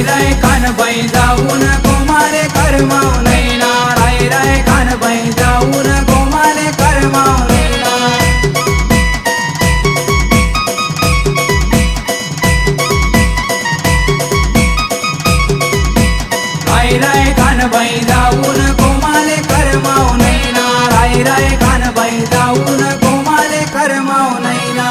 राय कानबाई जाऊन गोमाले करमाव नैना राय कानबाई जाऊन गोमाले करमाव नैना राय कानबाई जाऊन गोमाले करमाव नैना राय कानबाई जाऊन गोमाले करमाव नैना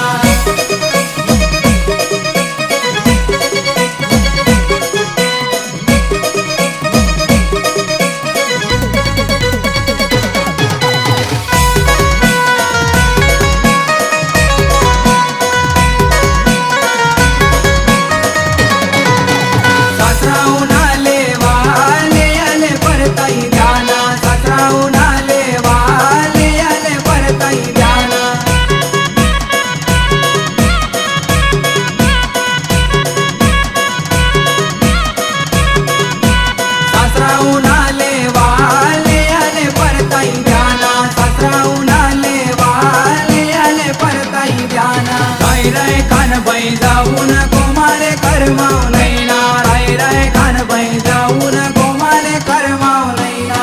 राय कानबाई जाऊन गोमाले करमाव नैना राय कानबाई जाऊन गोमाले करमाव नैना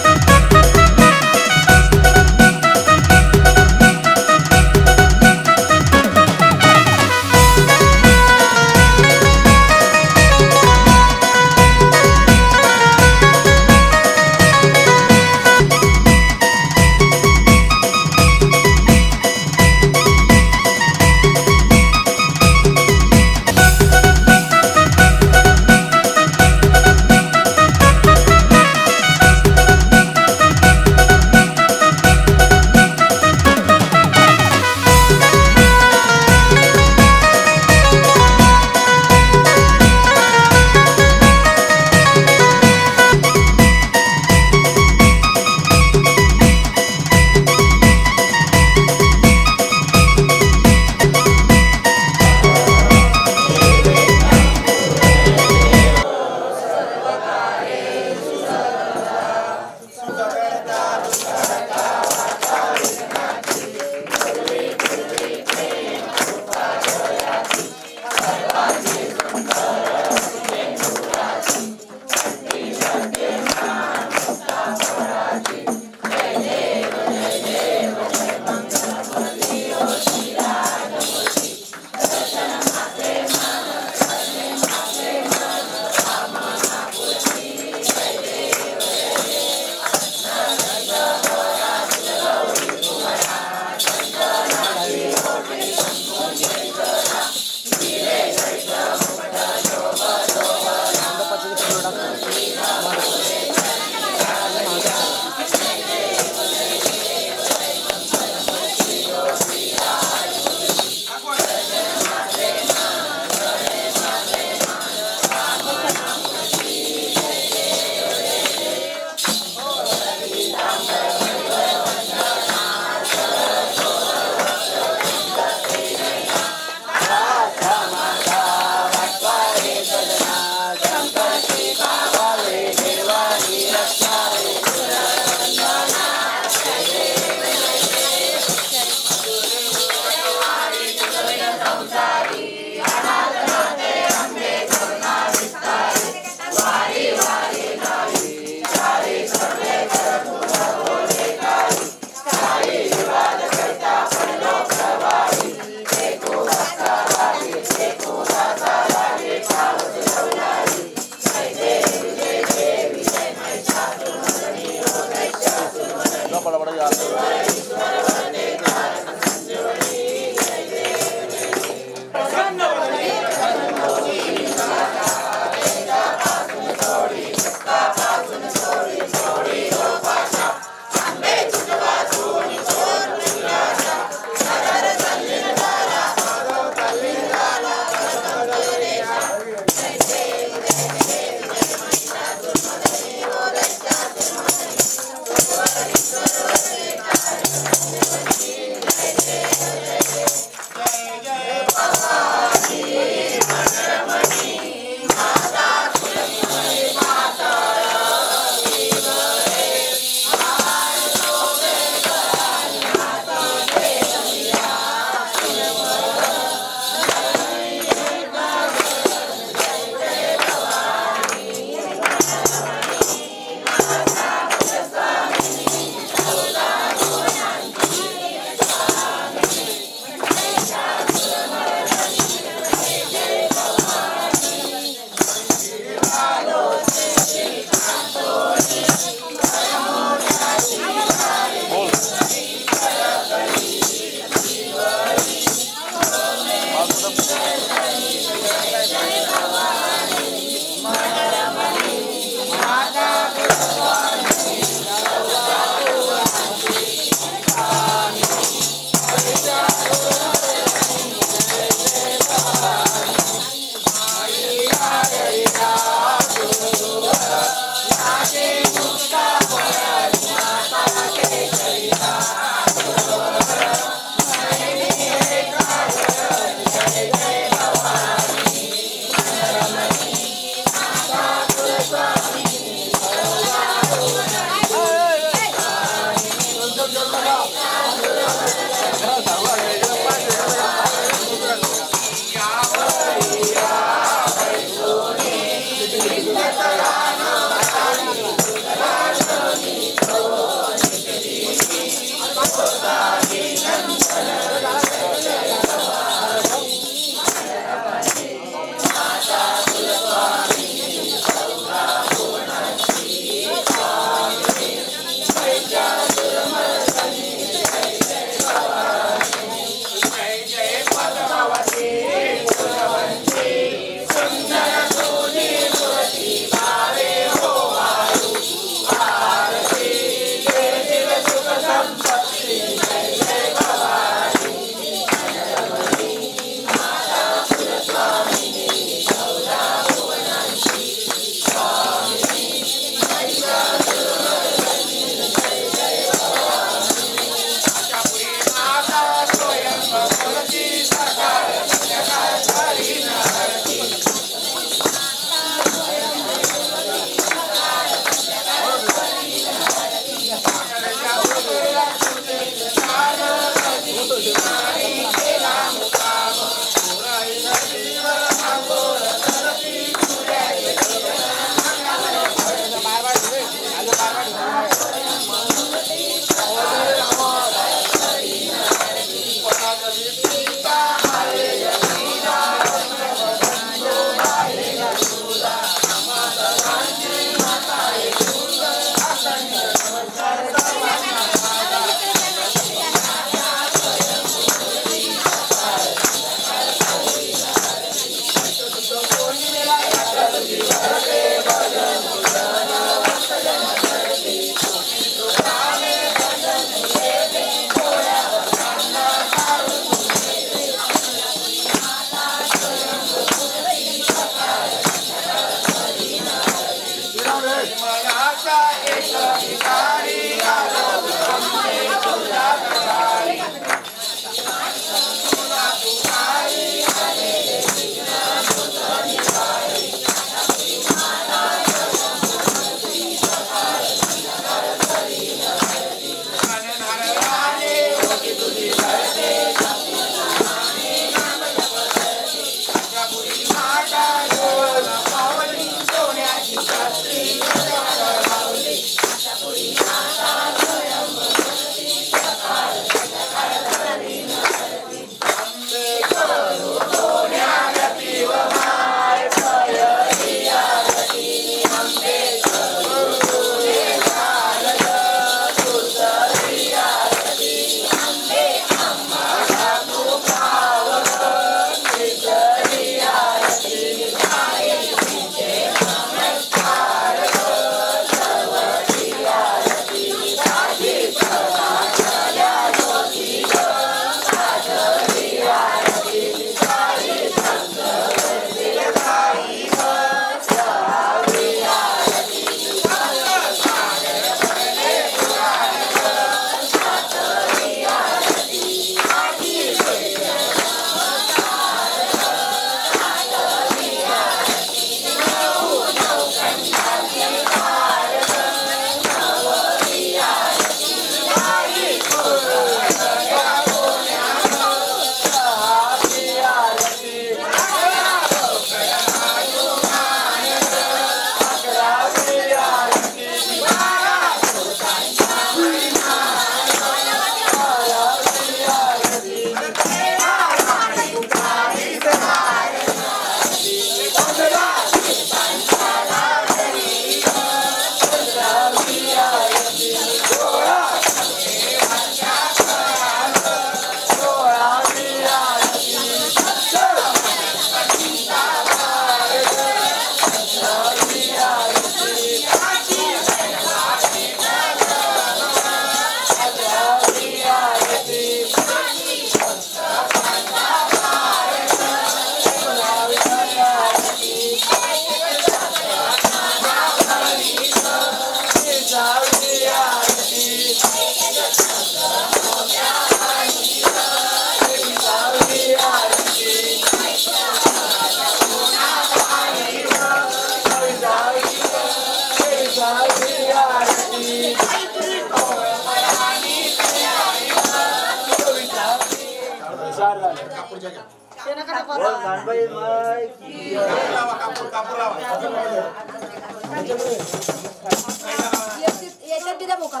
याच्यात दिला मोका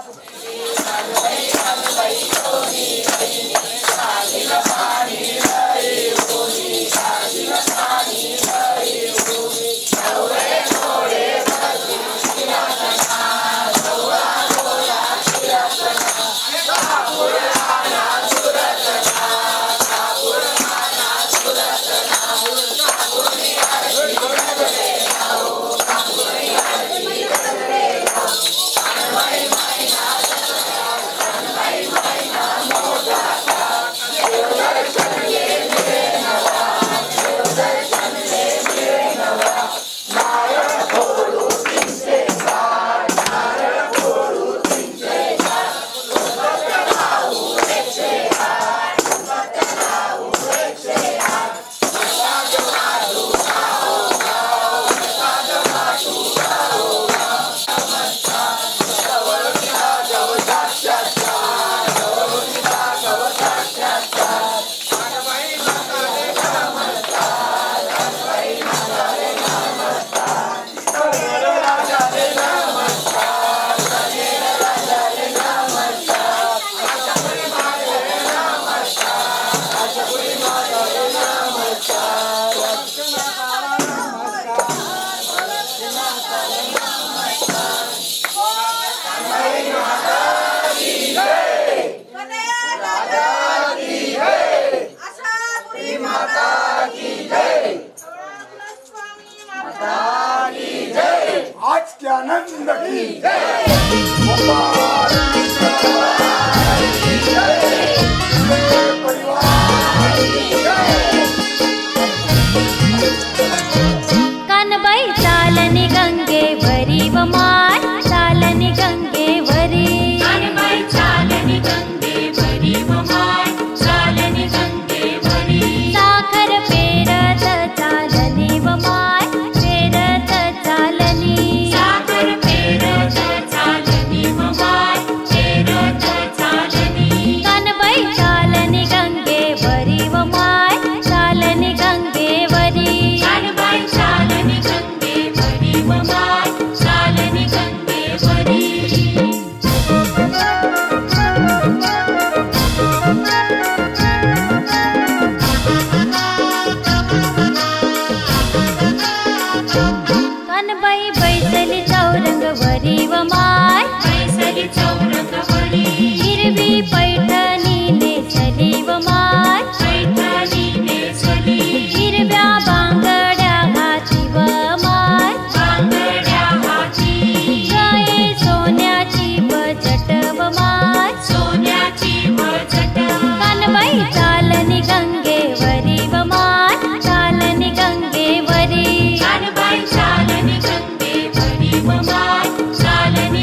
आज के आनंद की कानबाई चालनी गंगे वरी वमार चालनी गंगे वरी कानबाई चालनी गंगे वरी वमार चालनी गंगे वरी साखर पेरत चालनी वमार पेरत चालनी साखर पेरत चालनी वमार पेरत चालनी कानबाई चालनी गंगे वरी वमार चालनी गंगे वरी कानबाई चालनी गंगे वरी वमार चालनी गंगे वरी कानबाई बैसली चौरंग वरी वमार बैसली चौरंग वरी हिरवी पैठणी नेसली वमार पैठणी नेसली हिरव्या बांगड्या घाती वमार बांगड्या घाती गळे सोन्याची बजट वमार सोन्याची बजट कानबाई चालनी गंगे वरी वमार चालनी गंगे वरी कानबाई चालनी गंगे वरी वमार चालनी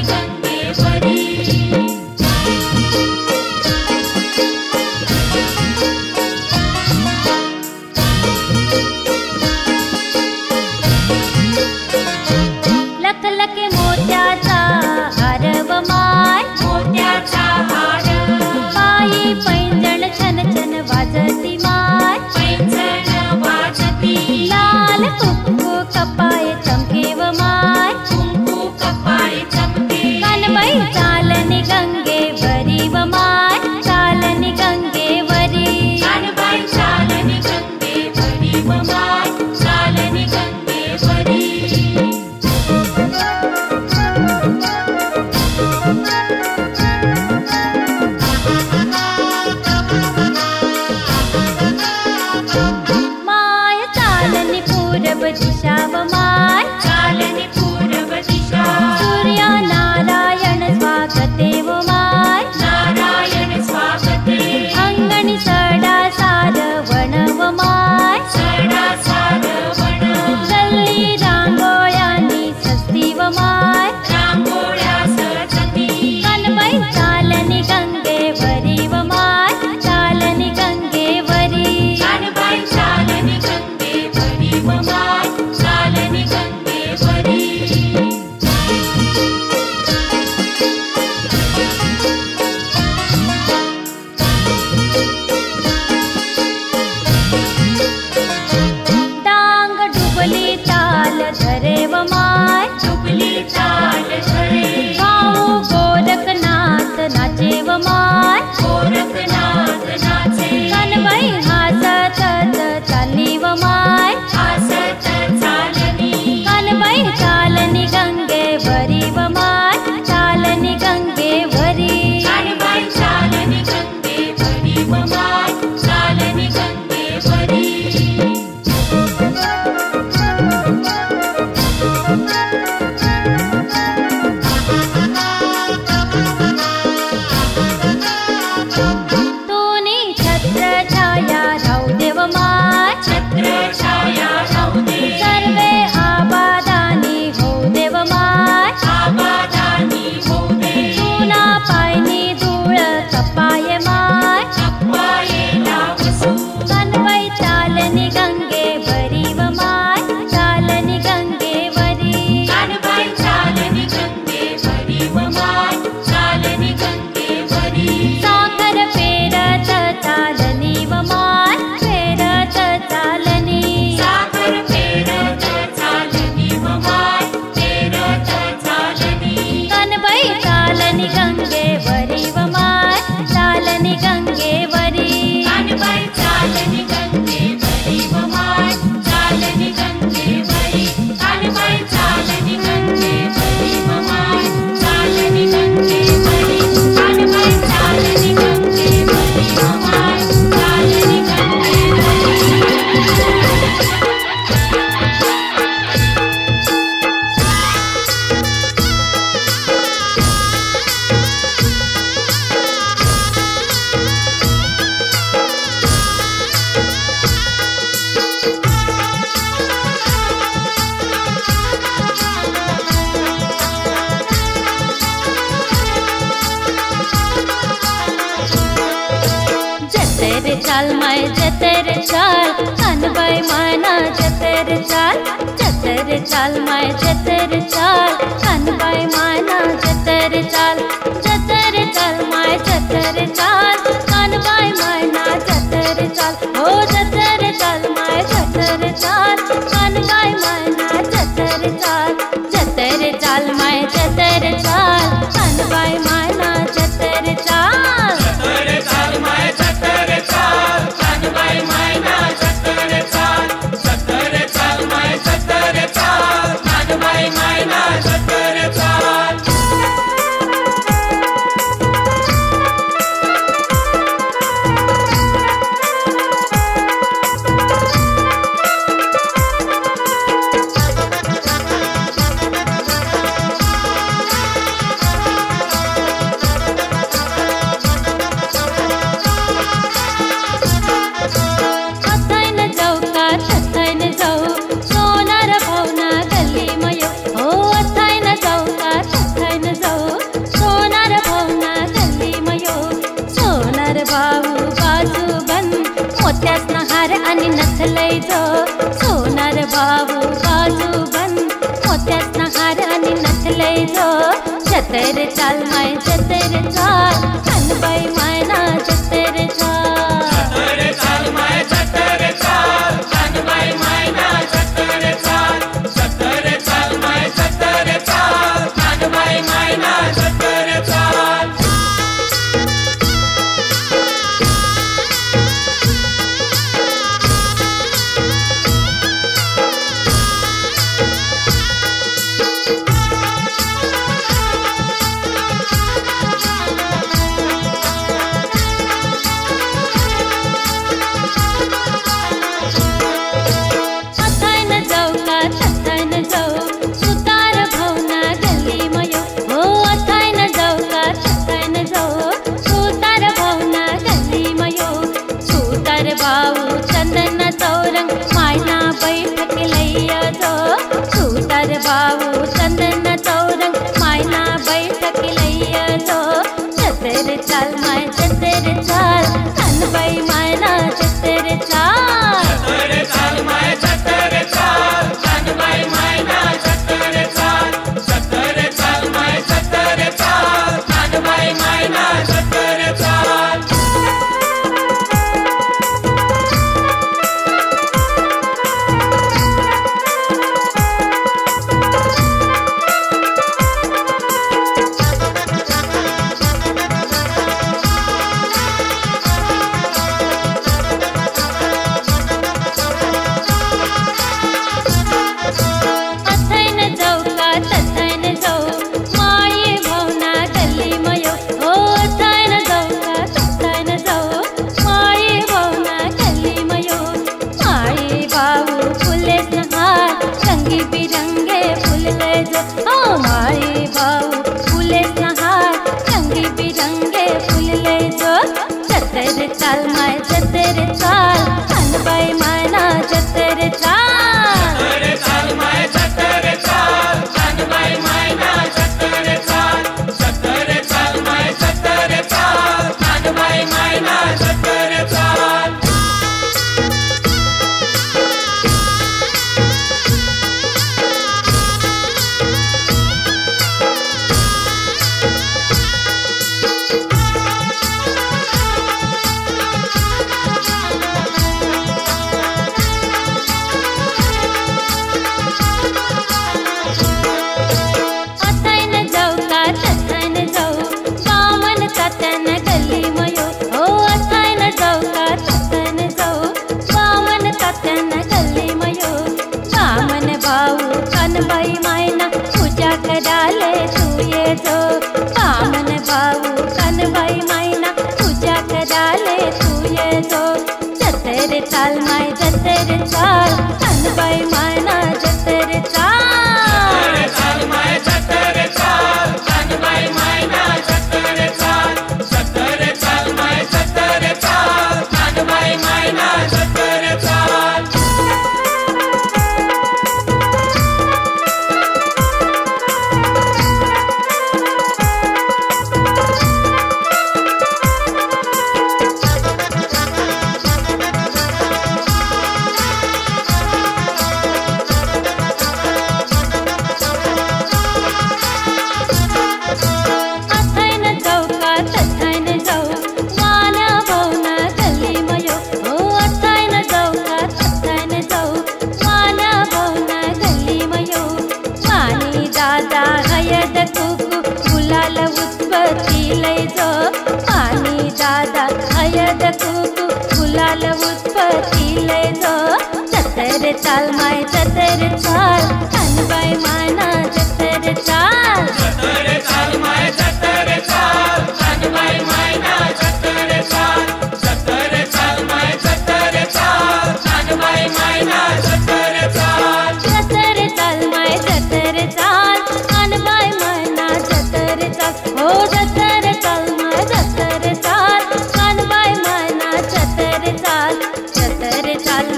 माय चुकली चाल धरे भाऊ गोरखनाथ नाचे व माय गोरखनाथ नाचे कनबाई हसत चालली व माय हसत चालनी कनबाई चालनी गंगेवरी व माय चालनी गंगेवरी कनबाई चालनी गंगेवरी व माय चालनी गंगेवरी चाल माय जतर चाल कनबाई मायना जतर चाल माय जतर चाल कनबाई मायना जतर चाल माय जतर चाल कनबाई मायना जतर चाल हो जतर चाल माय जतर चाल कनबाई मायना जतर चाल माय जतर चाल कनबाई मायना जतर चाल माय जतर चाल कनबाई मायना जतर चाल माय जतर चाल कनबाई मायना जतर चाल आणि नथलय जो सोनार भाऊ बाजू बन मोत्यात नहार आणि नथलय जो जतर चाल माय जतर चाल कनबाई मायना जतर चाल माय जतर चाल कनबाई मायना जतर चाल माय जतर चाल कनबाई मायना जतर चाल भाऊ चंदन चौरंग मायना बैठक लैया जो सुतार भाऊ चंदन चौरंग मायना बैठक लैया जो जतर चाल माय जतर चाल कनबाई मायना जतर चाल माय जतर चाल कनबाई मायना जतर चाल माय जतर चाल कनबाई मायना जतर चाल चाल माय जतर चाल कानबाई मायना जतर चाल चाल माय जतर चाल कानबाई मायना जतर चाल माय जतर चाल कानबाई मायना जतर चाल दादा हयद कुकू गुलाल उत्पत्ती लय जो जतर चाल माय जतर चाल कानबाई मायना जतर चाल माय जतर चाल कानबाई मायना जतर चाल माय जतर चाल कानबाई मायना जतर चाल माय जतर चाल कानबाई मायना जतर चाल हो जतर चाल माय जतर चाल कानबाई मायना जतर चाल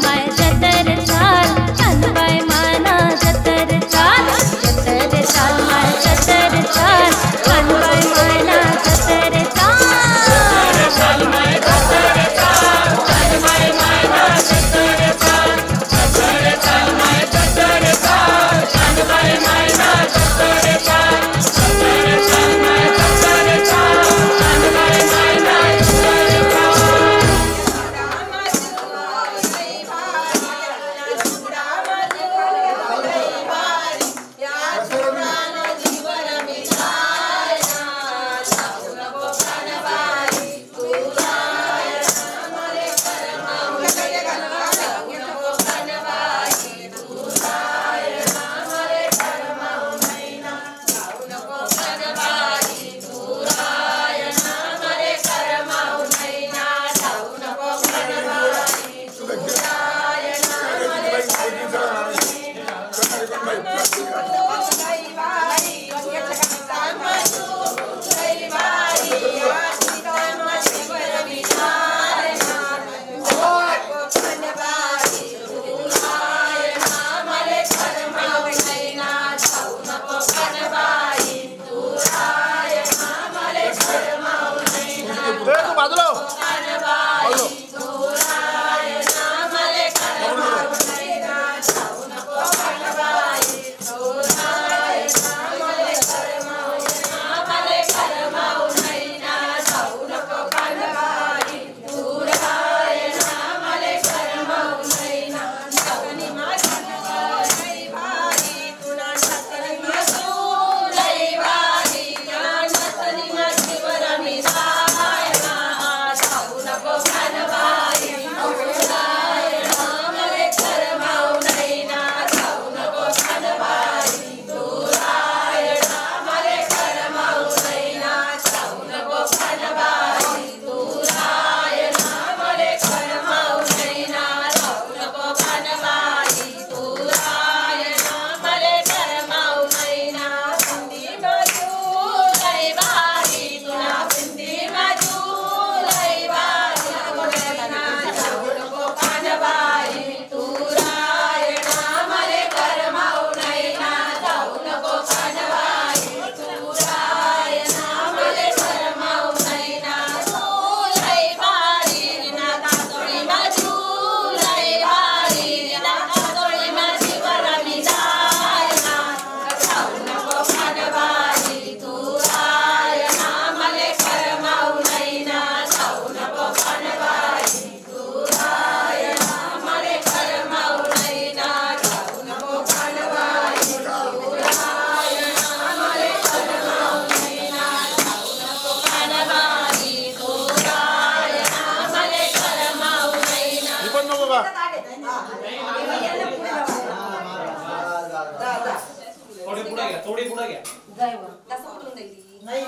माय जतर चाल कानबाई मायना जतर चाल माय जतर चाल कानबाई मायना जतर चाल माय जतर चाल कानबाई मायना जतर चाल माय जतर चाल कानबाई मायना जतर चाल माय जतर चाल कानबाई मायना जतर थोडी पुढे घ्या जायवा तसं कुठून द्यायची नाही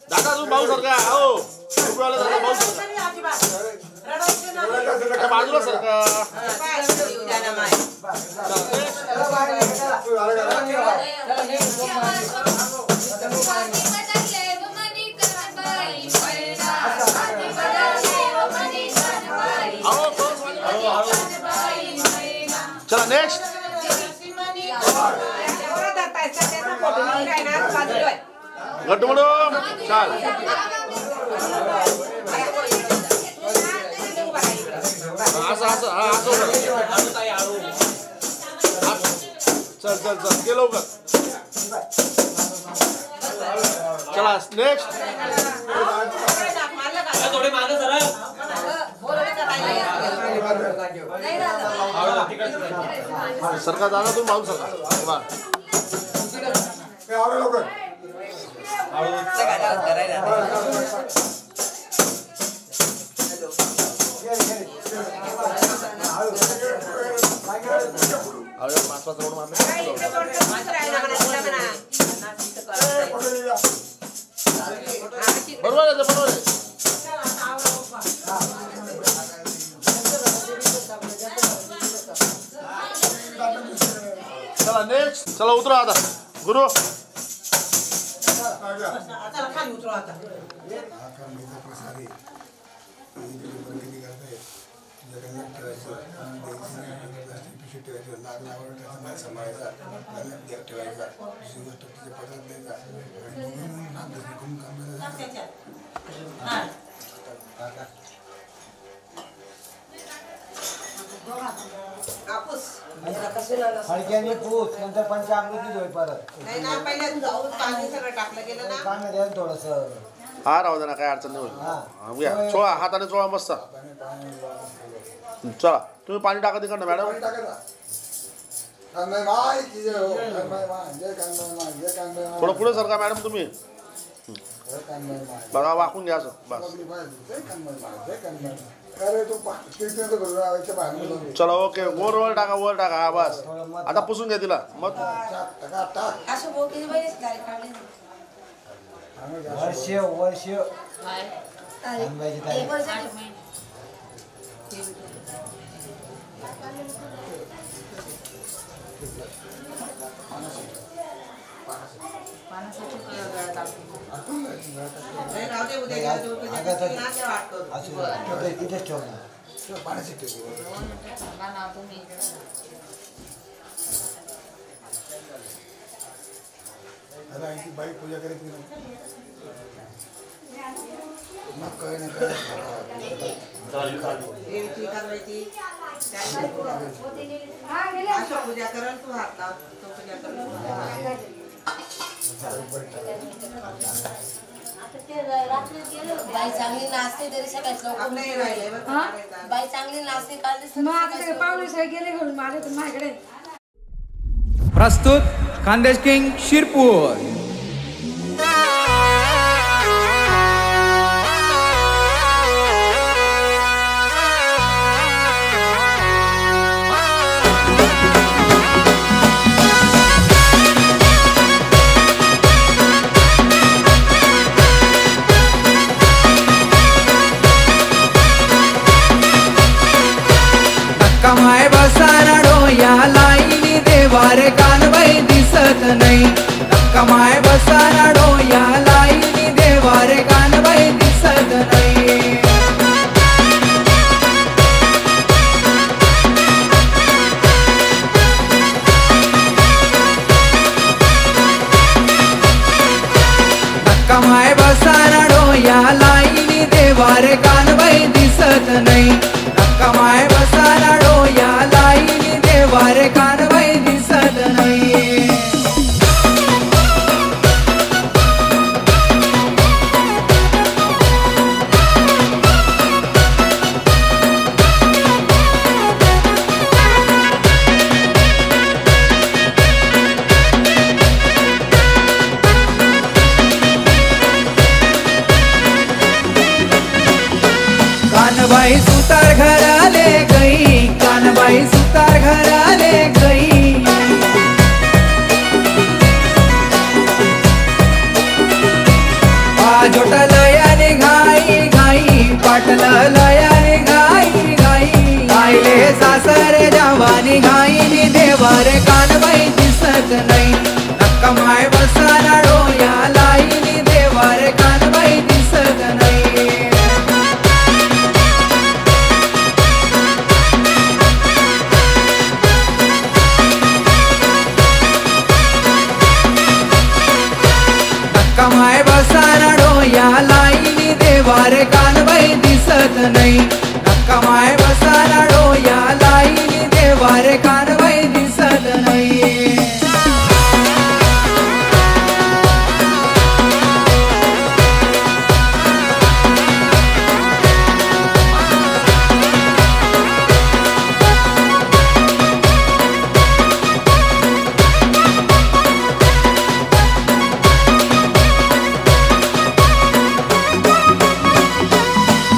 दादा तू भाऊ सरका आओ उभेवाला दादा भाऊ सरका बाजूला सरका चला नेक्स्ट गट्टू मॅडम चाल असं असं हा असं चल चल चल गे लवकर चला नेक्स्ट थोडे मागे सरळ सरका दादा तुम्ही मागून सरका लवकर पाच पाच रोड मारले बरोबर आहे बरोबर आहे चला नेक्स्ट चला उतरा आता गुरु हलक्याने पूछ नंतर पंचामृती धुई परत नाही ना पहिले जाऊन पाणी सगळं टाकलं गेलं ना पाणी द्या थोडस हा राहू दे ना काय अडचण नाही होईल चोळा हाताने चोळा मस्त चला तुम्ही पाणी टाका तिकडनं मॅडम थोडं पुढे सरका मॅडम तुम्ही बघा वाकून घ्या असं बस चला ओके वर टाका हा बस आता पुसून घ्या तिला मग असं बोलते बरेच कार्यक्रम वर्ष तिथेच ठेवणार पाण्याची बाई पूजा करीत मग काय नाही पूजा करल तू हात लाव तो पूजा करल बाई चांगली नाचते तरी सगळ्यात लवकर नाही राहिले बाई चांगली नाचते काल पावले गेले घेऊन माझ्या तर माझ्याकडे प्रस्तुत खानदेश किंग शिरपूर कमाय बसारा डोया लाईनी देवारे कानबाई दिसत नाही कमाय बसारा डोया लाईनी देवारे कानबाई दिसत नाही कमाय बसारा डोया लाईनी देवारे कानबाई दिसत नाही कमाय बसारा डोया लाईनी देवारे कानबाई दिसत नाही कानबाई सुतार घराले गई कानबाई सुतार घराले गई नाही नक्का माय बसाना डोया लाईनी देवारे कानबाई दिसत नाही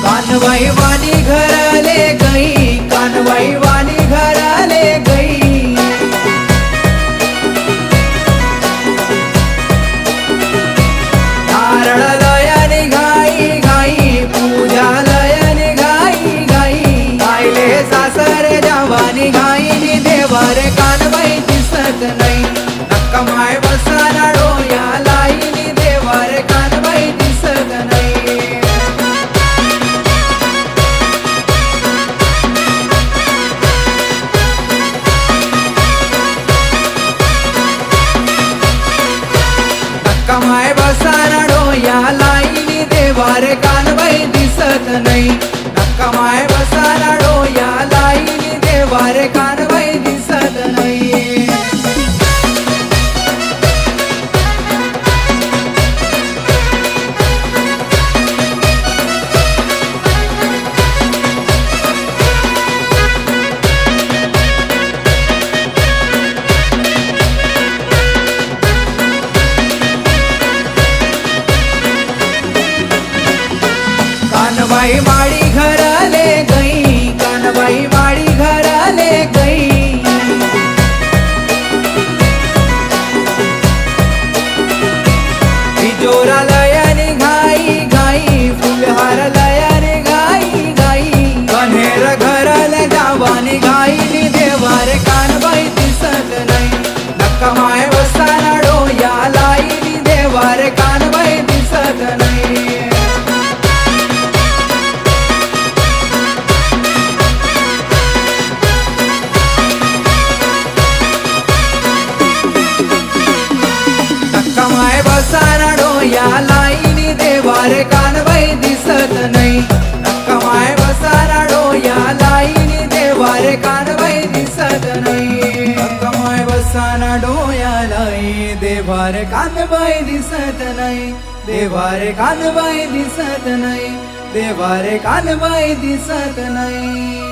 कानबाई वाणी घराले गई कानबाई वाणी घराले गई नारळ लयाने घाई घाई पूजा लयाने घाई घाई गायले सासरे जावानी घाईनी देवारे कानबाई दिसत नाही नक्का माय बसाना डोया लाईनी देवारे कानबाई दिसत नाही कमाय बसाना डोया लाईनी देवारे कानबाई दिसत नाही नक्का माय बसाना डोया लाईनी देवारे कानबाई दिसत नाही कानबाई माड़ी घराले गई कानबाई माड़ी घराले गई तिजोरा लयाने घाई घाई फुलहार लयाने घाई घाई कन्हेर घराले जावानी घाईनी देवारे कानबाई दिसत नाही नक्का माय बसाना डोया लाईनी देवारे कानबाई दिसत नाही कमाय बसाना डोया लाईनी देवारे कानबाई दिसत नाही कमाय बसाना डोया लाईनी देवारे कानबाई दिसत नाही कमाय बसाना डोया लाई देवारे कानबाई दिसत नाही देवारे कानबाई दिसत नाही देवारे कानबाई दिसत नाही